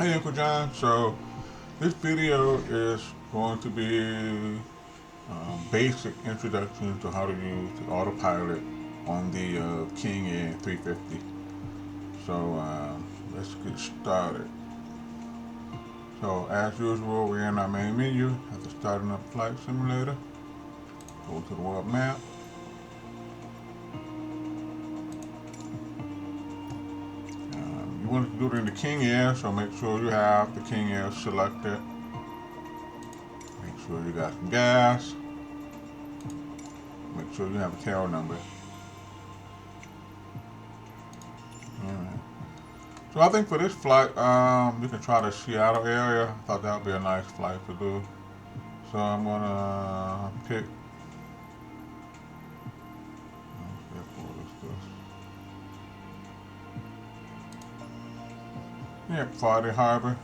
Hey Uncle John, so this video is going to be basic introduction to how to use the autopilot on the King Air 350. So let's get started. So as usual, we're in our main menu at the starting up flight simulator. Go to the world map. You want to do it in the King Air, so make sure you have the King Air selected. Make sure you got some gas. Make sure you have a tail number. Alright. So I think for this flight, you can try the Seattle area. I thought that would be a nice flight to do. So I'm gonna pick. Yeah, Friday Harbor.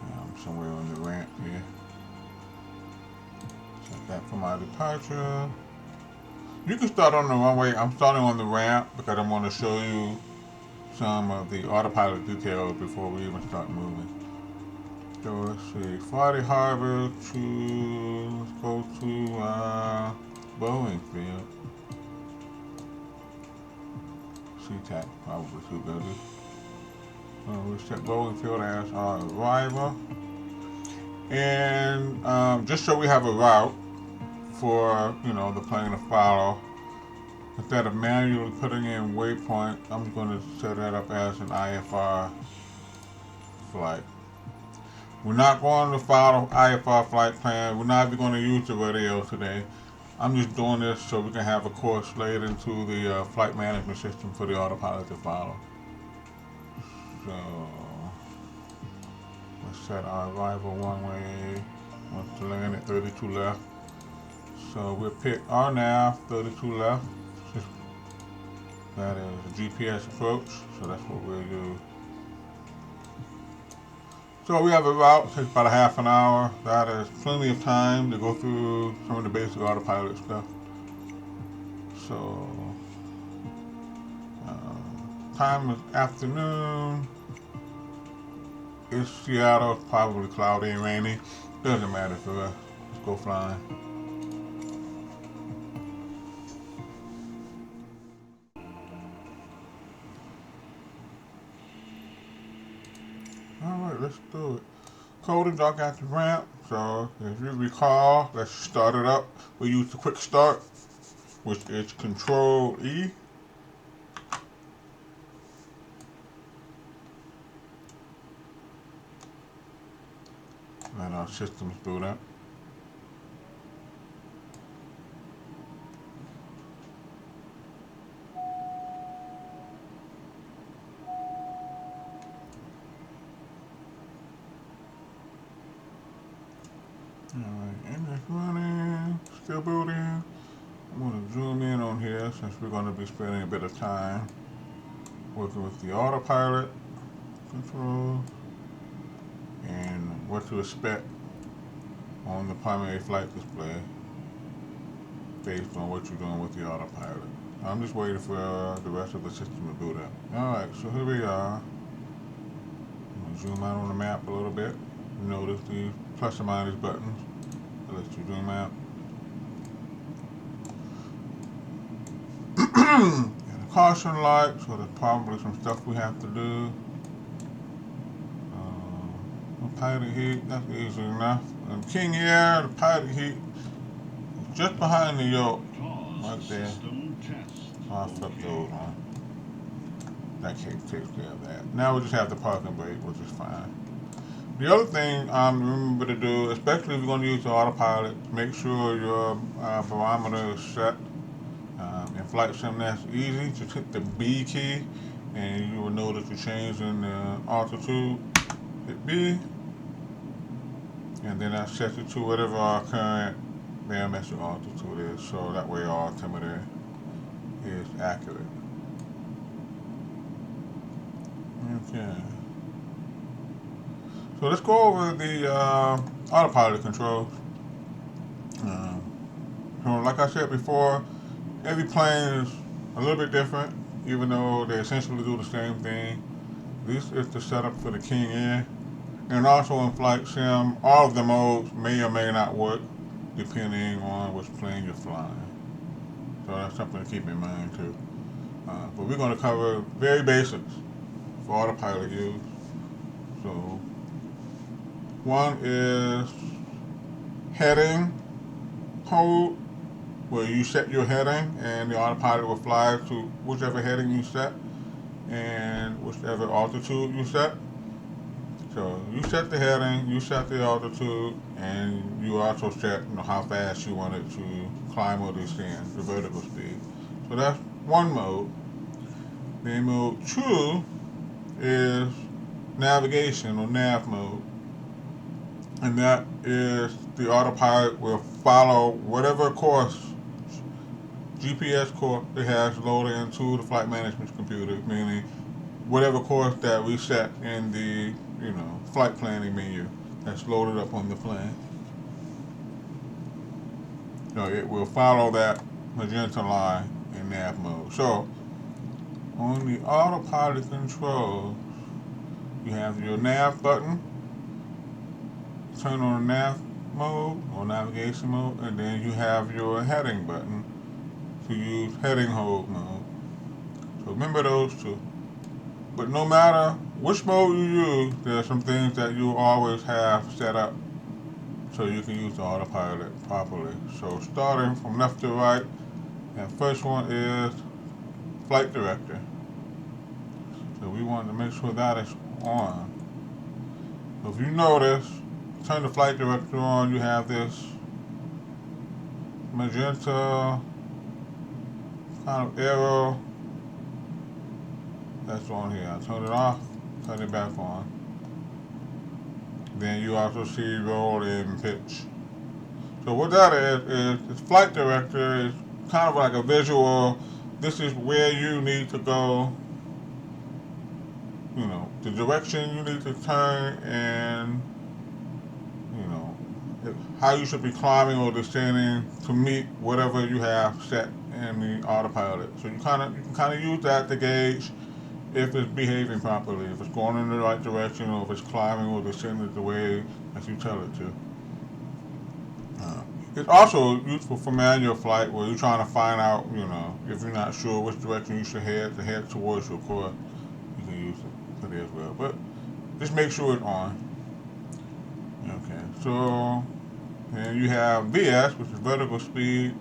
I'm somewhere on the ramp here. Set that for my departure. You can start on the runway. I'm starting on the ramp because I want to show you some of the autopilot details before we even start moving. So let's see, Friday Harbor to, let's go to Boeing Field. SeaTac, probably too busy. So we set Boeing Field as our arrival. And just so we have a route for, the plane to follow, instead of manually putting in waypoint, I'm going to set that up as an IFR flight. We're not going to follow IFR flight plan. We're not even going to use the radio today. I'm just doing this so we can have a course laid into the flight management system for the autopilot to follow. So let's set our arrival one way. Want to land at 32 left. So we'll pick our nav, 32 left. That is a GPS approach, so that's what we'll use. So we have a route, takes about a half an hour. That is plenty of time to go through some of the basic autopilot stuff. So, time is afternoon. It's Seattle, it's probably cloudy and rainy. Doesn't matter for us. Let's go flying. Alright, let's do it. Code and dock at the ramp. So if you recall, let's start it up. We use the quick start, which is Control E. And our system's boot up. Alright, and it's running, still booting. I'm going to zoom in on here since we're going to be spending a bit of time working with the autopilot control and what to expect on the primary flight display based on what you're doing with the autopilot. I'm just waiting for the rest of the system to boot up. Alright, so here we are. I'm going to zoom out on the map a little bit. Notice the plus or minus buttons. Let you zoom out. And a caution light, so there's probably some stuff we have to do. Pilot heat, that's easy enough. And King Air, the pilot heat is just behind the yoke, right there. So I'll flip those on. That takes care of that. Now we just have the parking brake, which is fine. The other thing remember to do, especially if you're going to use the autopilot, make sure your barometer is set. In Flight Sim, that's easy. Just hit the B key, and you will notice you're changing the altitude. Hit B, and then that sets it to whatever our current barometric altitude is, so that way our altimeter is accurate. Okay. So let's go over the autopilot controls. So like I said before, every plane is a little bit different, even though they essentially do the same thing. This is the setup for the King Air. And also in Flight Sim, all of the modes may or may not work depending on which plane you're flying. So that's something to keep in mind too. But we're going to cover very basics for autopilot use. So one is heading hold, where you set your heading and the autopilot will fly to whichever heading you set and whichever altitude you set. So you set the heading, you set the altitude, and you also set how fast you want it to climb or descend, the vertical speed. So that's one mode. Then mode 2 is navigation or nav mode. And that is the autopilot will follow whatever course, GPS course it has loaded into the flight management computer, meaning whatever course that we set in the flight planning menu that's loaded up on the plane. So it will follow that magenta line in nav mode. So on the autopilot controls, you have your nav button, turn on nav mode or navigation mode, and then you have your heading button to use heading hold mode. So remember those two. But no matter which mode you use, there are some things that you always have set up so you can use the autopilot properly. So starting from left to right, the first one is flight director. So we want to make sure that is on. So if you notice, turn the flight director on, you have this magenta kind of arrow that's on here. I turn it off, turn it back on. Then you also see roll and pitch. So what that is flight director is kind of like a visual. This is where you need to go, the direction you need to turn, and how you should be climbing or descending to meet whatever you have set in the autopilot. So you can use that to gauge if it's behaving properly, if it's going in the right direction, or if it's climbing or descending the way that you tell it to. It's also useful for manual flight where you're trying to find out, if you're not sure which direction you should head towards your course. You can use it for that as well. But just make sure it's on. Okay, so and you have VS, which is vertical speed,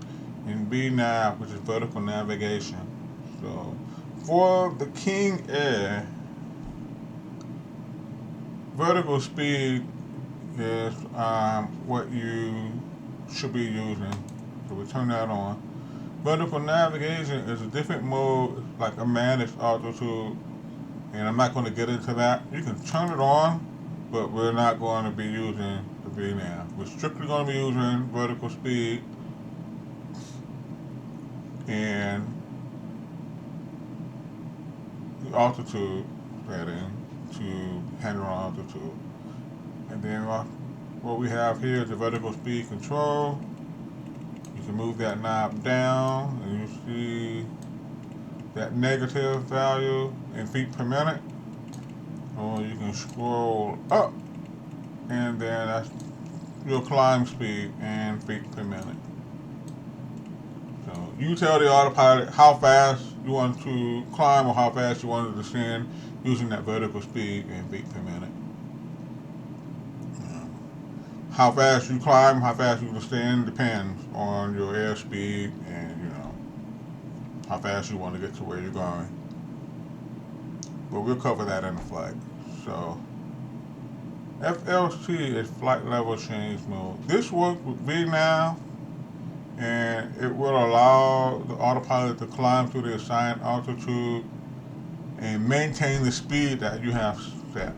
and VNav, which is vertical navigation. So for the King Air, vertical speed is what you should be using. So we turn that on. Vertical navigation is a different mode, like a managed altitude, and I'm not going to get into that. You can turn it on, but we're not going to be using the VNav. We're strictly going to be using vertical speed and the altitude setting to handle altitude. And then what we have here is the vertical speed control. You can move that knob down and you see that negative value in feet per minute. Or you can scroll up and then that's your climb speed in feet per minute. So you tell the autopilot how fast you want to climb or how fast you want to descend using that vertical speed in feet per minute. How fast you climb, how fast you descend depends on your airspeed and how fast you want to get to where you're going. But we'll cover that in the flight. So FLC is flight level change mode. This works with VNav, and it will allow the autopilot to climb to the assigned altitude and maintain the speed that you have set.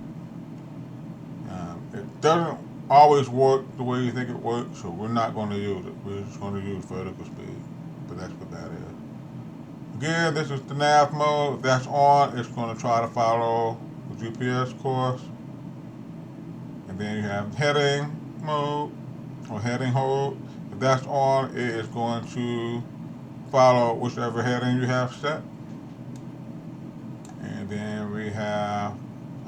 It doesn't always work the way you think it works, so we're not going to use it. We're just going to use vertical speed, but that's what that is. Again, this is the nav mode. If that's on, it's going to try to follow the GPS course. And then you have heading mode or heading hold. If that's on, it is going to follow whichever heading you have set. And then we have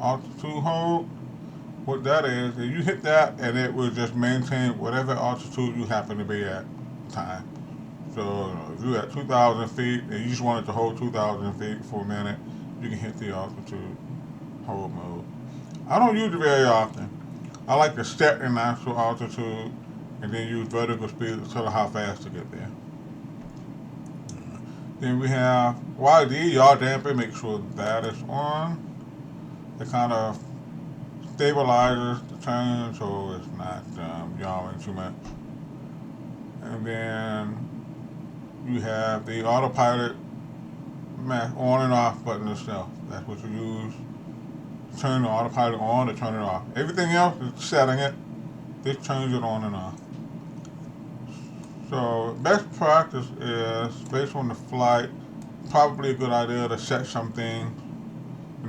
altitude hold. What that is you hit that and it will just maintain whatever altitude you happen to be at the time. So if you're at 2,000 feet and you just want it to hold 2,000 feet for a minute, you can hit the altitude hold mode. I don't use it very often. I like to set an actual altitude and then use vertical speed to tell how fast to get there. Then we have YD, yaw damper, make sure that is on. It kind of stabilizes the turn so it's not yawing too much. And then you have the autopilot on and off button itself. That's what you use to turn the autopilot on or turn it off. Everything else is setting it. This turns it on and off. So best practice is based on the flight, probably a good idea to set something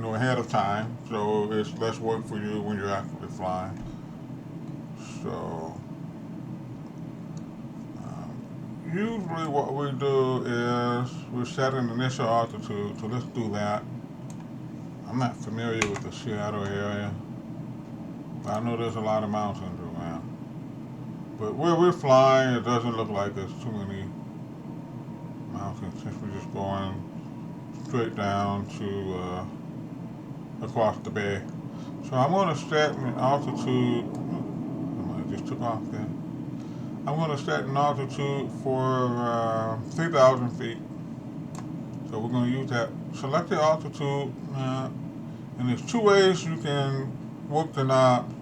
ahead of time, so it's less work for you when you're actually flying. So usually what we do is we set an initial altitude, so let's do that. I'm not familiar with the Seattle area, but I know there's a lot of mountains around. But where we're flying, it doesn't look like there's too many mountains since we're just going straight down to across the bay. So I'm going to set an altitude. I just took off there. I'm going to set an altitude for 3,000 feet. So we're going to use that. Select the altitude, and there's two ways you can work the knob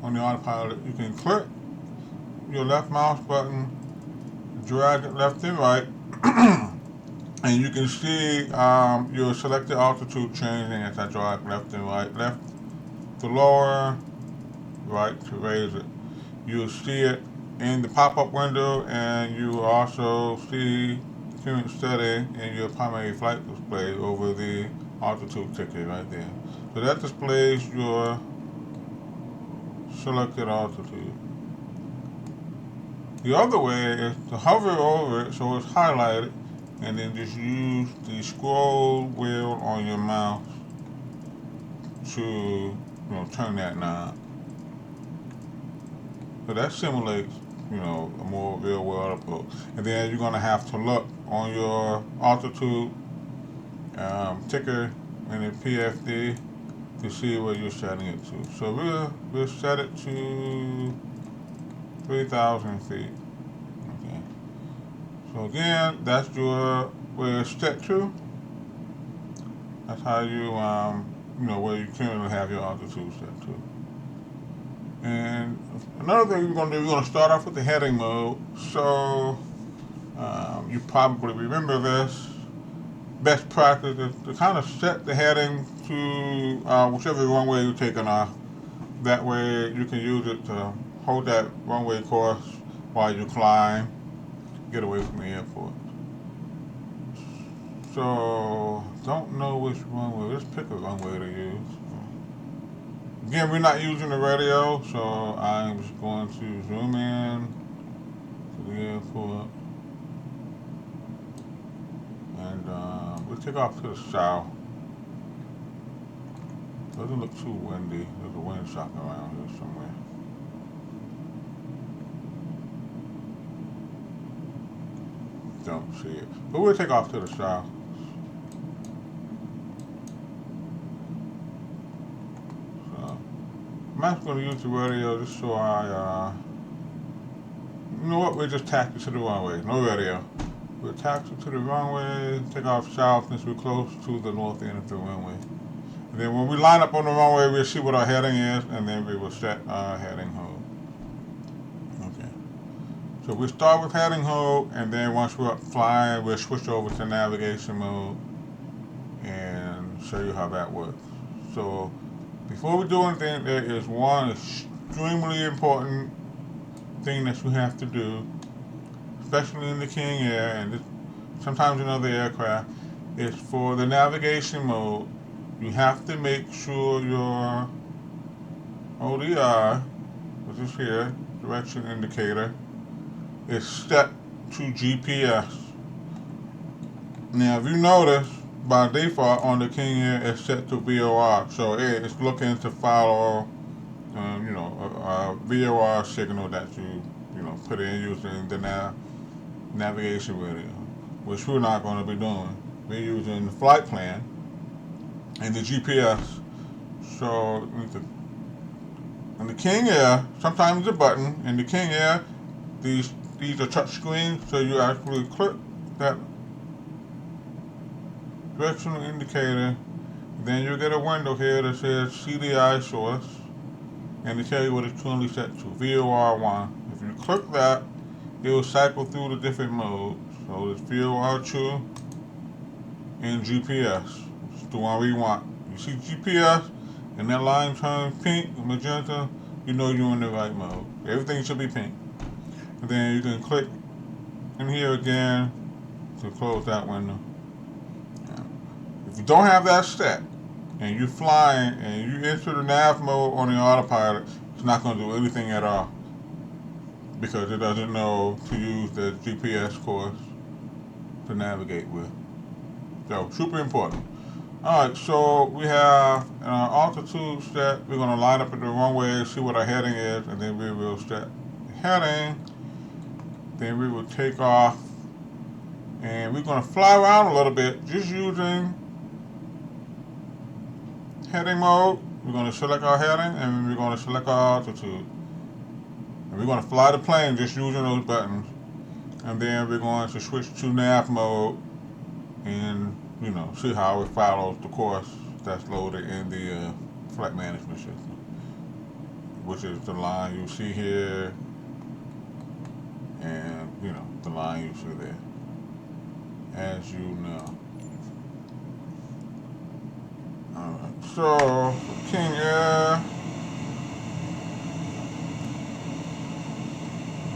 on the autopilot. You can click your left mouse button, drag it left and right, and you can see your selected altitude changing as I drag left and right. Left to lower, right to raise it. You'll see it in the pop-up window, and you will also see current steady in your primary flight display over the altitude ticket right there. So that displays your selected altitude. The other way is to hover over it so it's highlighted, and then just use the scroll wheel on your mouse to turn that knob. So that simulates a more real world approach. And then you're going to have to look on your altitude ticker and the PFD to see where you're setting it to. So we'll set it to 3,000 feet. Okay. So again, that's where it's set to. That's how you where you currently have your altitude set to. And another thing we're going to do, we're going to start off with the heading mode. So you probably remember this. Best practice is to kind of set the heading to whichever runway you're taking off. That way you can use it to hold that runway course while you climb, get away from the airport. So don't know which runway. Let's pick a runway to use. Again, we're not using the radio, so I'm just going to zoom in to the airport. And we'll take off to the south. Doesn't look too windy. There's a wind shock around here somewhere. Don't see it. But we'll take off to the south. I'm just going to use the radio just so you know what, we'll just taxi to the runway, no radio. We'll taxi to the runway, take off south since we're close to the north end of the runway. And then when we line up on the runway, we'll see what our heading is, and then we will set our heading hold. Okay. So we start with heading hold, and then once we're up flying, we'll switch over to navigation mode and show you how that works. So before we do anything, there is one extremely important thing that you have to do, especially in the King Air and sometimes in other aircraft, is for the navigation mode, you have to make sure your ODR, which is here, direction indicator, is set to GPS. Now, if you notice, by default on the King Air it's set to VOR, so it's looking to follow, a VOR signal that you put in using the navigation radio, which we're not going to be doing. We're using the flight plan and the GPS. So in the King Air, sometimes it's a button. In the King Air, these are touch screens, so you actually click that directional indicator. Then you get a window here that says CDI source, and they tell you what it's currently set to, VOR1. If you click that, it will cycle through the different modes. So it's VOR2 and GPS. It's the one we want. You see GPS, and that line turns pink, magenta, you know you're in the right mode. Everything should be pink. And then you can click in here again to close that window. If you don't have that set, and you're flying, and you enter the nav mode on the autopilot, it's not going to do anything at all, because it doesn't know to use the GPS course to navigate with. So, super important. Alright, so we have our altitude set. We're going to line up at the runway, see what our heading is, and then we will set heading. Then we will take off, and we're going to fly around a little bit, just using heading mode. We're going to select our heading, and we're going to select our altitude. And we're going to fly the plane just using those buttons. And then we're going to switch to nav mode and, see how it follows the course that's loaded in the flight management system, which is the line you see here and, the line you see there, as you know. Alright, so for King Air,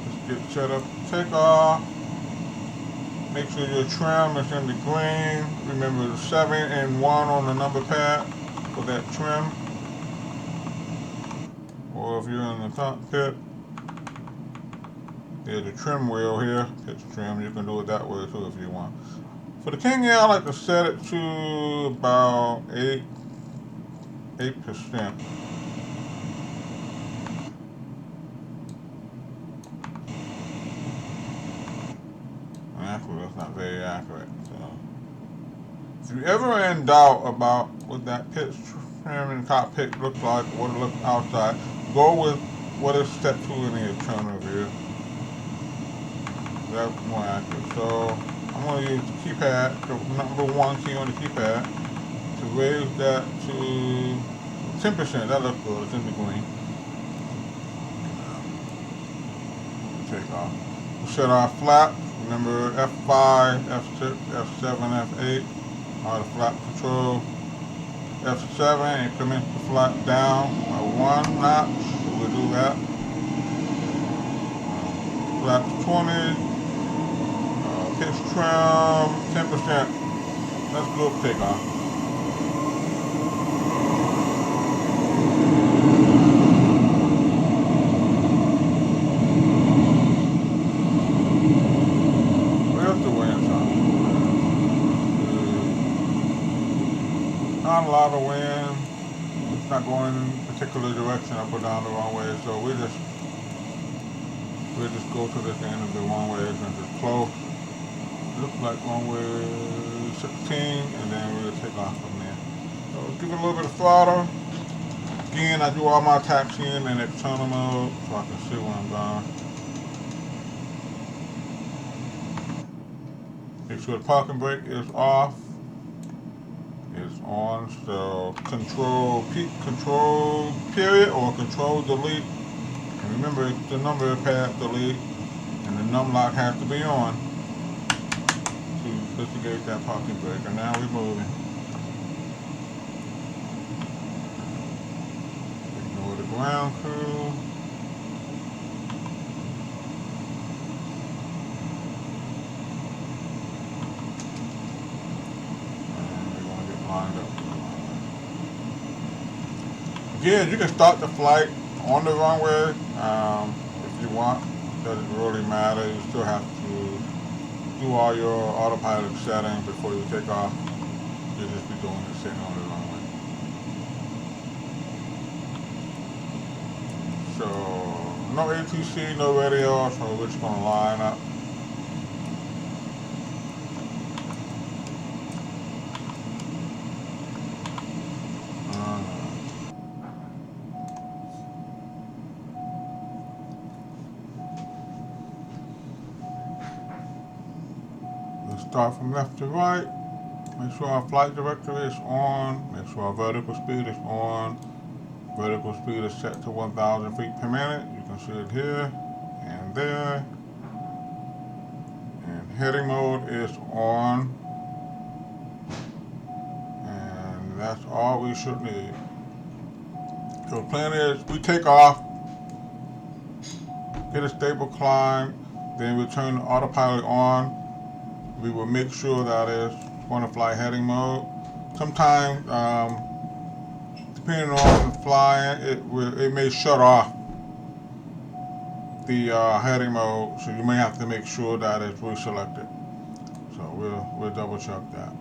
let's get set up to take off. Make sure your trim is in the green. Remember the 7 and 1 on the number pad for that trim. Or if you're in the cockpit, there's a trim wheel here, pitch trim. You can do it that way too if you want. For the King Air, I like to set it to about 8%. Actually, that's not very accurate. So, if you're ever in doubt about what that pitch trim in the cockpit looks like, what it looks outside, go with what is set to in the internal view. That's more accurate. So I'm going to use the keypad, the number 1 key on the keypad, to raise that to 10%. That looks good. It's in the green. Take off. We'll set our flaps. Remember F5, F6, F7, F8 are the flap control. F7, increment the flap down by 1 notch. So we'll do that. Flaps 20. Pitch trim 10%. Let's go take off. Where's the wind from? Not a lot of wind. It's not going in a particular direction up or down the runway, so we'll just go to this end of the runway and just close. Looks like runway 16, and then we'll take off from there. So give it a little bit of throttle. Again, I do all my taxiing in external mode so I can see where I'm going. Make sure the parking brake is off. It's on, so control period or control delete. And remember, it's the number pad delete, and the num lock has to be on. Investigate that parking brake, and now we're moving. Ignore the ground crew. And we're going to get lined up. Again, you can start the flight on the runway if you want. It doesn't really matter. You still have to do all your autopilot settings before you take off. You'll just be doing it sitting on the runway. So no ATC, no radio, so we're just gonna line up. We'll start from left to right. Make sure our flight director is on. Make sure our vertical speed is on. Vertical speed is set to 1,000 feet per minute. You can see it here and there. And heading mode is on. And that's all we should need. So the plan is we take off, get a stable climb, then we turn the autopilot on. We will make sure that it's going to fly heading mode. Sometimes, depending on flying, it may shut off the heading mode, so you may have to make sure that it's reselected. So we'll double check that.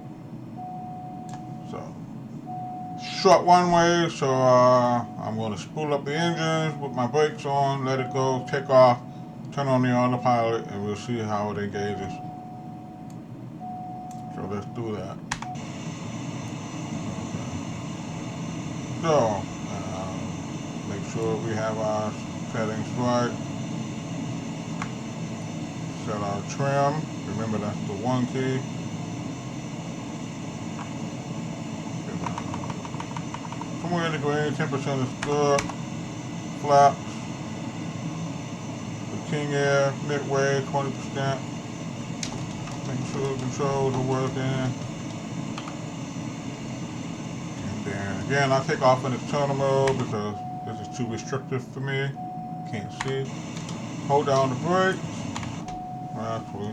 So short one way, so I'm going to spool up the engines with my brakes on, let it go, take off, turn on the autopilot, and we'll see how it engages. So let's do that. So make sure we have our settings right. Set our trim. Remember that's the 1 key. Somewhere in the green, 10% is good. Flaps. The King Air, midway, 20%. Make sure the controls are working. And then again, I take off in the tunnel mode because this is too restrictive for me. Can't see. Hold down the brakes. Actually,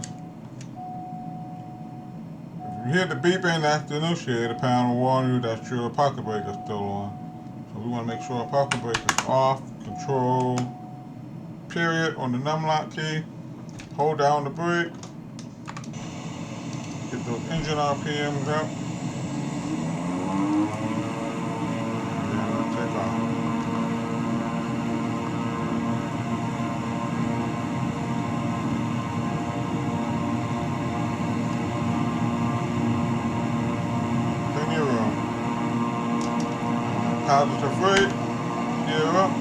if you hear the beeping, that's the initiator panel warning you that your pocket brake is still on. So we want to make sure our pocket brake is off. Control period on the numlock key. Hold down the brake. Get those engine RPMs up. And then we'll take off. Positive rate, gear up.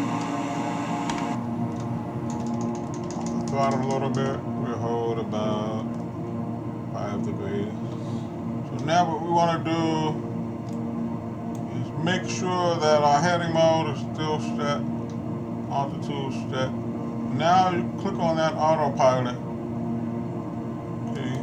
Throttle a little bit, we'll hold about 5 degrees. So now what we want to do is make sure that our heading mode is still set, altitude set. Now you click on that autopilot key.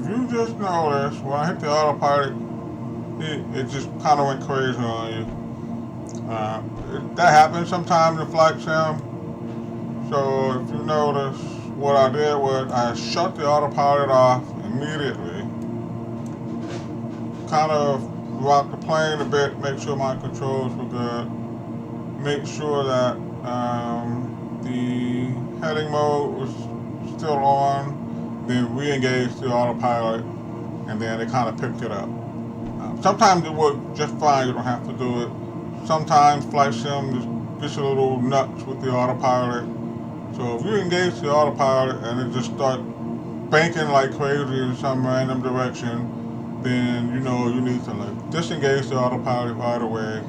You just noticed when I hit the autopilot, it just kind of went crazy on you. That happens sometimes in flight sim. So if you notice, what I did was I shut the autopilot off immediately. Kind of rocked the plane a bit, make sure my controls were good. Make sure that the heading mode was still on. Then re-engage the autopilot, and then it kind of picked it up. Sometimes it works just fine, you don't have to do it. Sometimes flight sim just gets a little nuts with the autopilot. So if you engage the autopilot and it just starts banking like crazy in some random direction, then you know you need to like disengage the autopilot right away,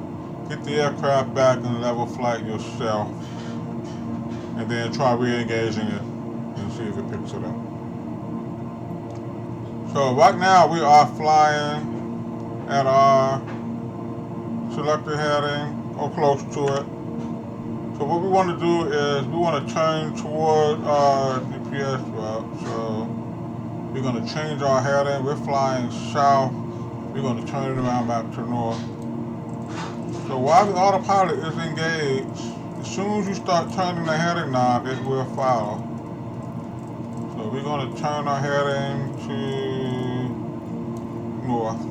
get the aircraft back in level flight yourself, and then try re-engaging it and see if it picks it up. So right now we are flying at our selected heading or close to it. So what we want to do is we want to turn toward our GPS route. So we're going to change our heading. We're flying south. We're going to turn it around back to north. So while the autopilot is engaged, as soon as you start turning the heading knob, it will follow. So we're going to turn our heading to north.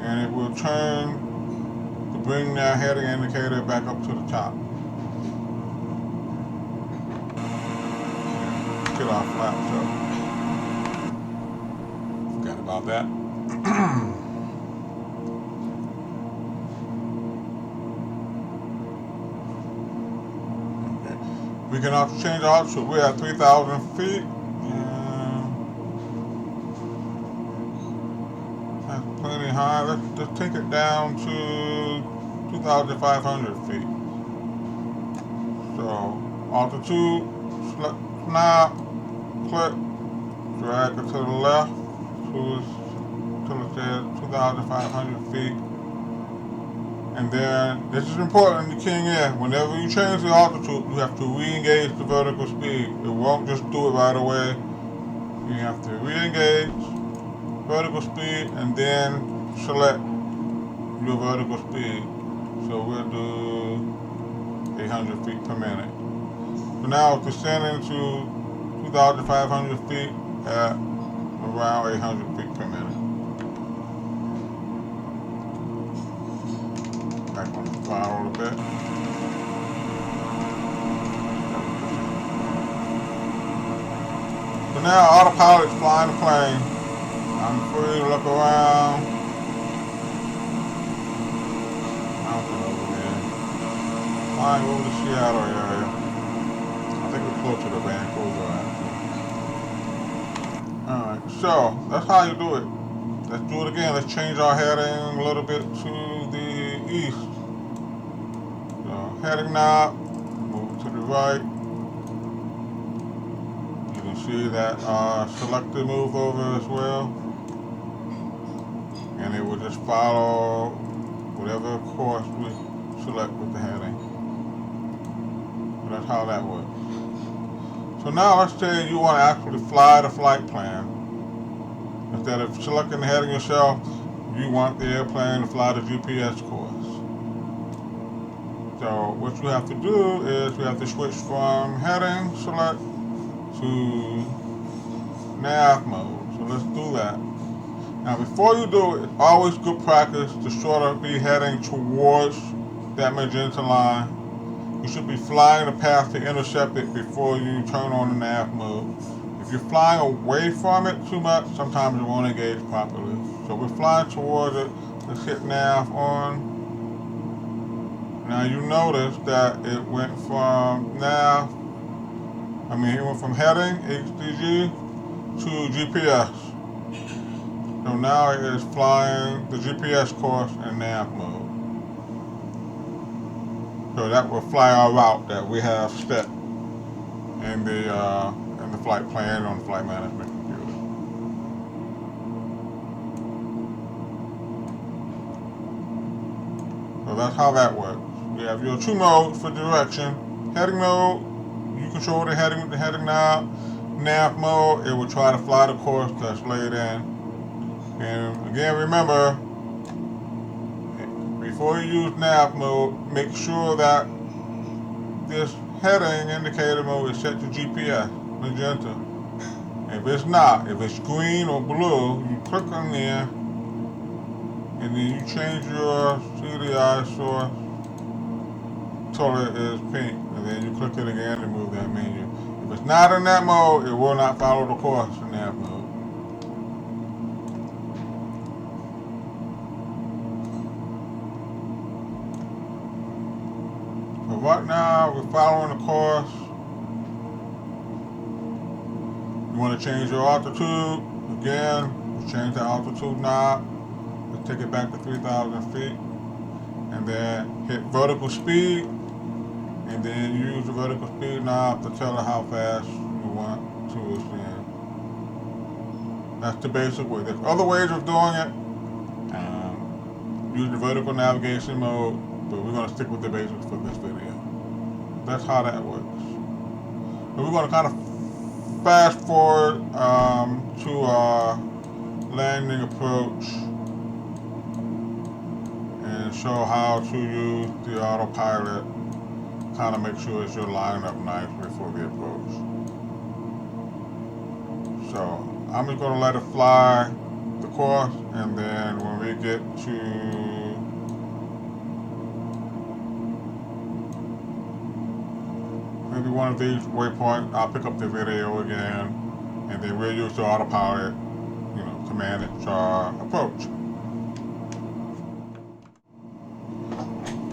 And it will turn to bring that heading indicator back up to the top. Get our flaps up. Forgot about that. Okay. We can also change our altitude. We're at 3,000 feet. That's plenty high. Let's take it down to 2,500 feet. So altitude, snap, click, drag it to the left until it says 2,500 feet. And then, this is important in the King Air, whenever you change the altitude, you have to re-engage the vertical speed. It won't just do it right away. You have to re-engage vertical speed and then select your vertical speed. So we'll do 800 feet per minute. So now it's descending to 2,500 feet at around 800 feet per minute. Back on the fly a little bit. So now autopilot's flying the plane. I'm free to look around. Mountain over there. Flying over the Seattle area. I think we're closer to Vancouver actually. Alright, so that's how you do it. Let's do it again. Let's change our heading a little bit to the east. So heading knob, move to the right. You can see that selected move over as well. And it will just follow whatever course we select with the heading. So that's how that works. So now let's say you want to actually fly the flight plan. Instead of selecting the heading yourself, you want the airplane to fly the GPS course. So what you have to do is we have to switch from heading select to nav mode. So let's do that. Now before you do it, it's always good practice to sort of be heading towards that magenta line. You should be flying the path to intercept it before you turn on the nav mode. If you're flying away from it too much, sometimes it won't engage properly. So we're flying towards it. Let's hit nav on. Now you notice that it went from it went from heading, HDG, to GPS. So now it is flying the GPS course in nav mode. So that will fly our route that we have set in the flight plan on the flight management computer. So that's how that works. You have your two modes for direction. Heading mode, you control the heading with the heading knob. Nav mode, it will try to fly the course that's laid in. And again, remember, before you use nav mode, make sure that this heading indicator mode is set to GPS, magenta. If it's not, if it's green or blue, you click on there, and then you change your CDI source until it is pink, and then you click it again to move that menu. If it's not in that mode, it will not follow the course in that mode. But right now, we're following the course. You want to change your altitude, again, change the altitude knob. Let's take it back to 3,000 feet. And then hit vertical speed. And then use the vertical speed knob to tell it how fast you want to ascend. That's the basic way. There's other ways of doing it. Use the vertical navigation mode, but we're going to stick with the basics for this video. That's how that works. And we're going to kind of fast forward to our landing approach and show how to use the autopilot. Kind of make sure it's your lining up nice before the approach. So I'm just going to let it fly the course, and then when we get to maybe one of these waypoints, I'll pick up the video again, and then we'll use the autopilot, to manage our approach.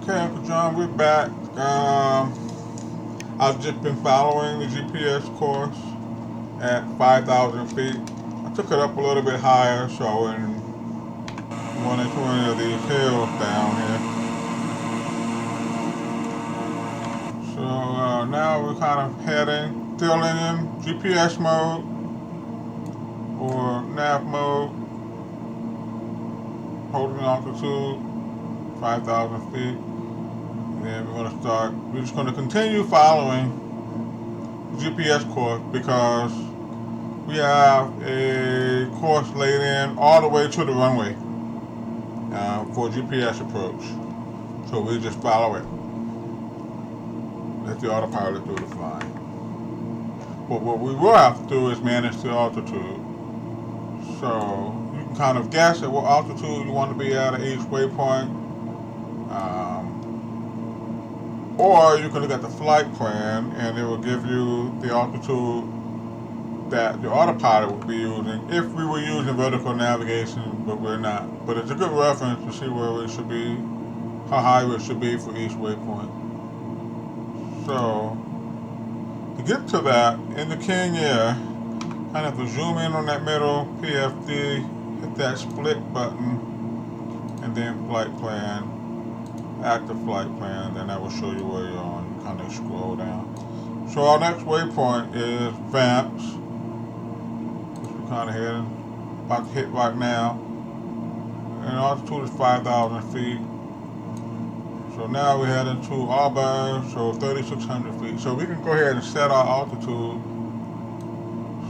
Okay, Uncle John, we're back. I've just been following the GPS course at 5,000 feet. I took it up a little bit higher, so in one or two of these hills down here. So now we're kind of heading, still in GPS mode or nav mode, holding altitude 5,000 feet. And then we're just going to continue following the GPS course because we have a course laid in all the way to the runway for GPS approach. So we just follow it. Let the autopilot do the flying. But what we will have to do is manage the altitude. So you can kind of guess at what altitude you want to be at each waypoint. Or you can look at the flight plan and it will give you the altitude that the autopilot would be using if we were using vertical navigation, but we're not. But it's a good reference to see where we should be, how high we should be for each waypoint. So to get to that, in the King Air, kind of to zoom in on that middle PFD, hit that split button, and then flight plan, active flight plan, then that will show you where you're on. You kind of scroll down. So our next waypoint is Vamps, which we're kind of about to hit right now. And altitude is 5,000 feet. So now we're heading to Auburn, so 3,600 feet. So we can go ahead and set our altitude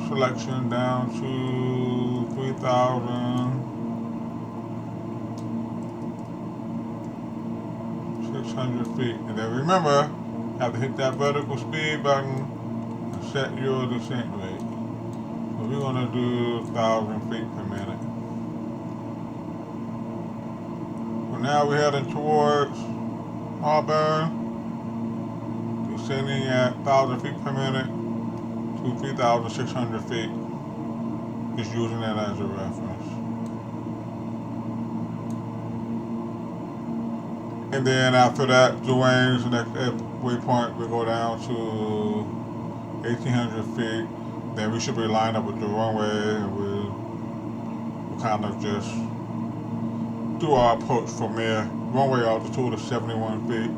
selection down to 3,600 feet. And then remember, you have to hit that vertical speed button and set your descent rate. So we're going to do 1,000 feet per minute. So now we're heading towards Auburn, descending at 1,000 feet per minute to 3,600 feet. Just using that as a reference. And then after that, Duane's next waypoint, we go down to 1,800 feet. Then we should be lined up with the runway, and we'll kind of just do our approach from there. Runway altitude is 71 feet.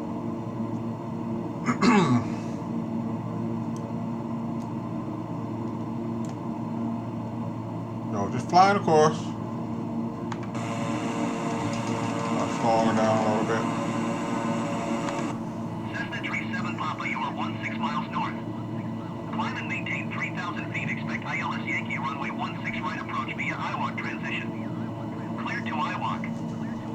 So just flying the course. Slowing it down a little bit. Cessna 37 Papa, you are 16 miles north. Climb and maintain 3,000 feet. Expect ILS Yankee runway 16 right approach via IWAC transition. Clear to IWAC.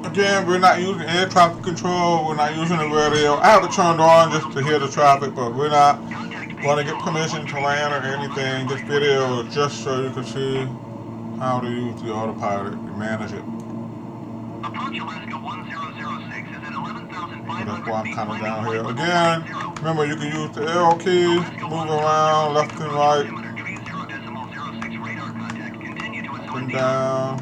Again, we're not using air traffic control, we're not using the radio. I have it turned on just to hear the traffic, but we're not going to get permission to land or anything. This video is just so you can see how to use the autopilot and manage it. Approach Alaska 1006 is at 11,500 So that's why I'm feet. kind of down here. Again, remember you can use the arrow key, move around left and right, up and down.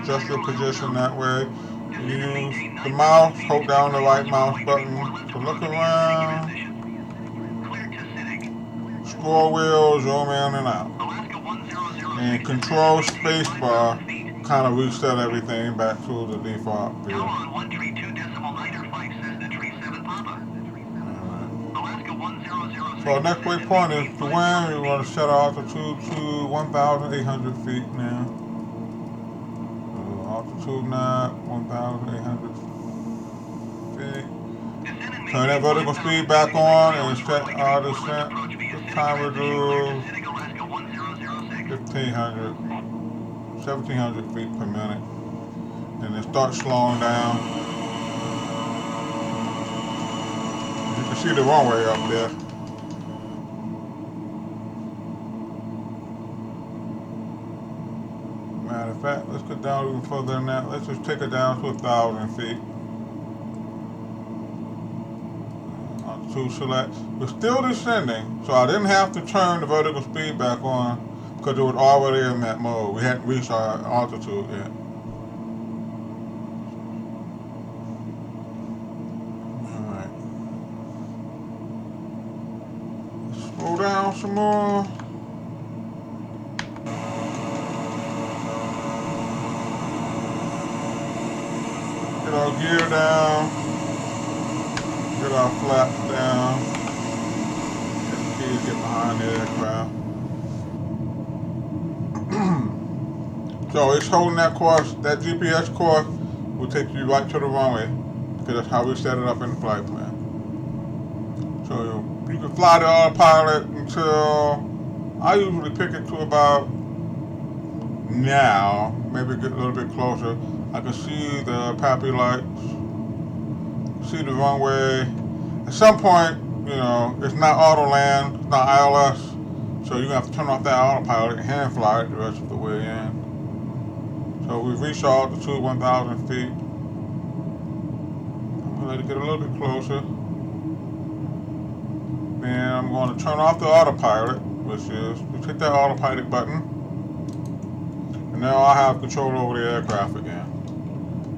Just your position that way. You use the mouse, hold down the right mouse button to look around. score wheel, zoom in and out. Alaska 100. And control spacebar kind of reset everything back to the default view. Tower on 132.9 Cessna Tree 7 Papa. Alaska 1006. So our next waypoint is to wind. We want to set our altitude to 1,800 feet now. So altitude now 1,800 feet. Turn that vertical speed back on and set our descent. This time we do 1,500, 1,700 feet per minute. And then start slowing down. You can see the runway up there. Matter of fact, let's get down even further than that. Let's just take it down to 1,000 feet. Altitude select. We're still descending, so I didn't have to turn the vertical speed back on because it was already in that mode. We hadn't reached our altitude yet. Alright. Slow down some more. Get our gear down. Get our flaps down. Get the keys, get behind the aircraft. So it's holding that course, that GPS course will take you right to the runway because that's how we set it up in the flight plan. So you can fly the autopilot until I usually pick it to about now, maybe get a little bit closer. I can see the PAPI lights, see the runway. At some point, you know, it's not auto land, it's not ILS, so you're gonna have to turn off that autopilot and hand fly it the rest of the way in. So we've reached our altitude 1,000 feet. I'm gonna let it get a little bit closer. Then I'm going to turn off the autopilot, which is, just hit that autopilot button. And now I have control over the aircraft again.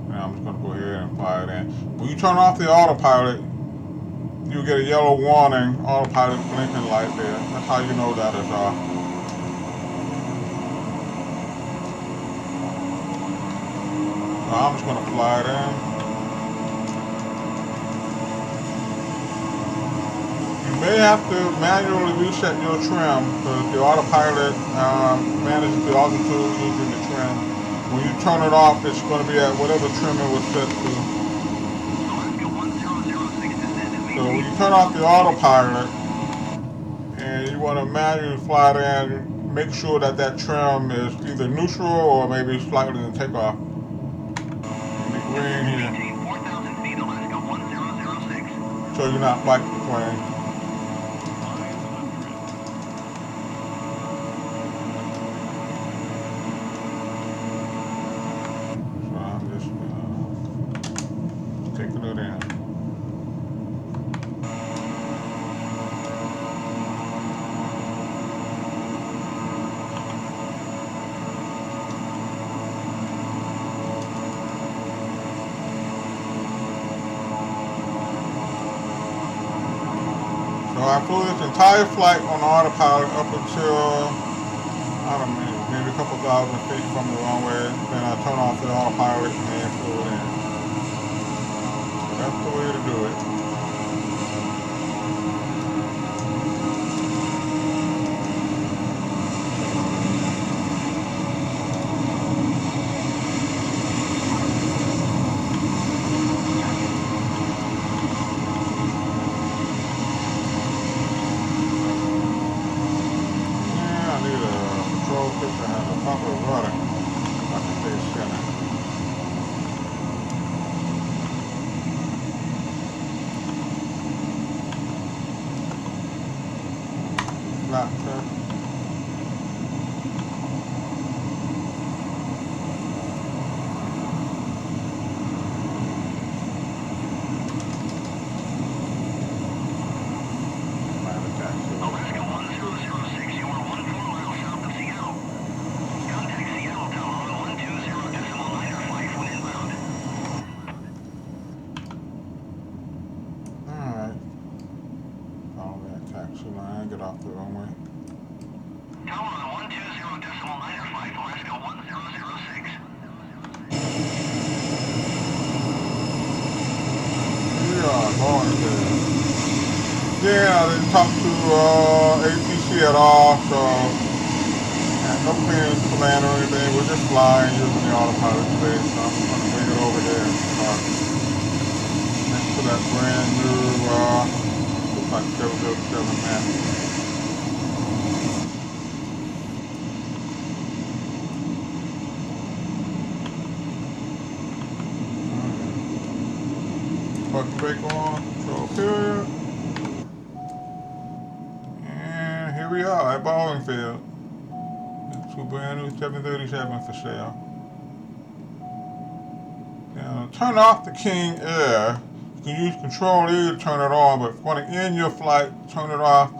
And I'm just going to go ahead and fly it in. When you turn off the autopilot, you get a yellow warning, autopilot blinking light there. That's how you know that is off. So I'm just going to fly it in. You may have to manually reset your trim because the autopilot manages the altitude using the trim. When you turn it off, it's going to be at whatever trim it was set to. So when you turn off the autopilot and you want to manually fly it in, make sure that that trim is either neutral or maybe slightly in takeoff. In the green here. So you're not fighting the plane. So I'm just taking it in. So I flew this entire flight on autopilot up until, I don't know, maybe a couple thousand feet from the runway. Then I turned off the autopilot and flew it in. So that's the way to do it. Picture has a pump of rudder. I can stay center. Flat test. Alaska 1006, you are 14 miles south of Seattle. Contact Seattle Tower on 120.9 when inbound. Alright. Follow that taxi line, get off the runway. morning there. Yeah, I didn't talk to ATC at all, so no plans to land or anything. We're just flying using the autopilot today, so I'm just going to bring it over here and start next to that brand new, looks like 707 map. Button brake on, control period. And here we are at Bowling Field. Two brand new 737 for sale. Now, turn off the King Air. You can use Control E to turn it on, but if you want to end your flight, turn it off.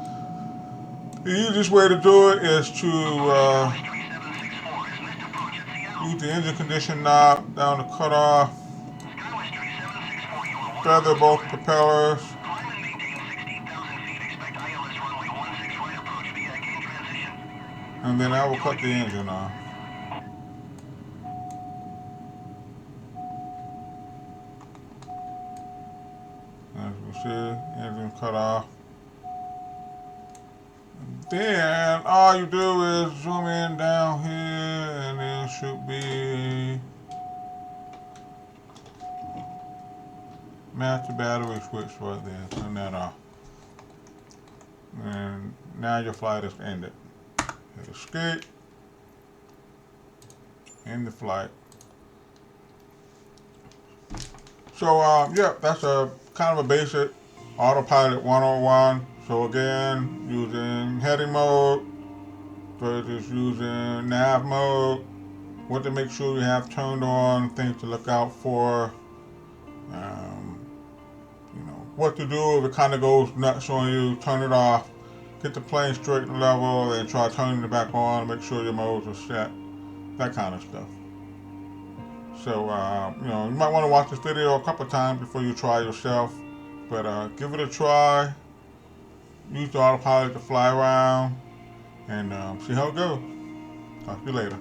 The easiest way to do it is to use the engine condition knob down to cut off, feather both propellers. And then I will cut the engine off. As you see, engine cut off. Then all you do is zoom in down here, and there should be master battery switch right there. Turn that off. And now your flight is ended. Hit escape. End the flight. So yeah, that's a kind of a basic Autopilot 101. So again, using heading mode versus using nav mode. What to make sure you have turned on, things to look out for. You know, what to do if it kind of goes nuts on you, turn it off. Get the plane straight and level, and try turning it back on, make sure your modes are set. That kind of stuff. So, you know, you might want to watch this video a couple times before you try yourself. But give it a try. Use the autopilot to fly around and see how it goes. Talk to you later.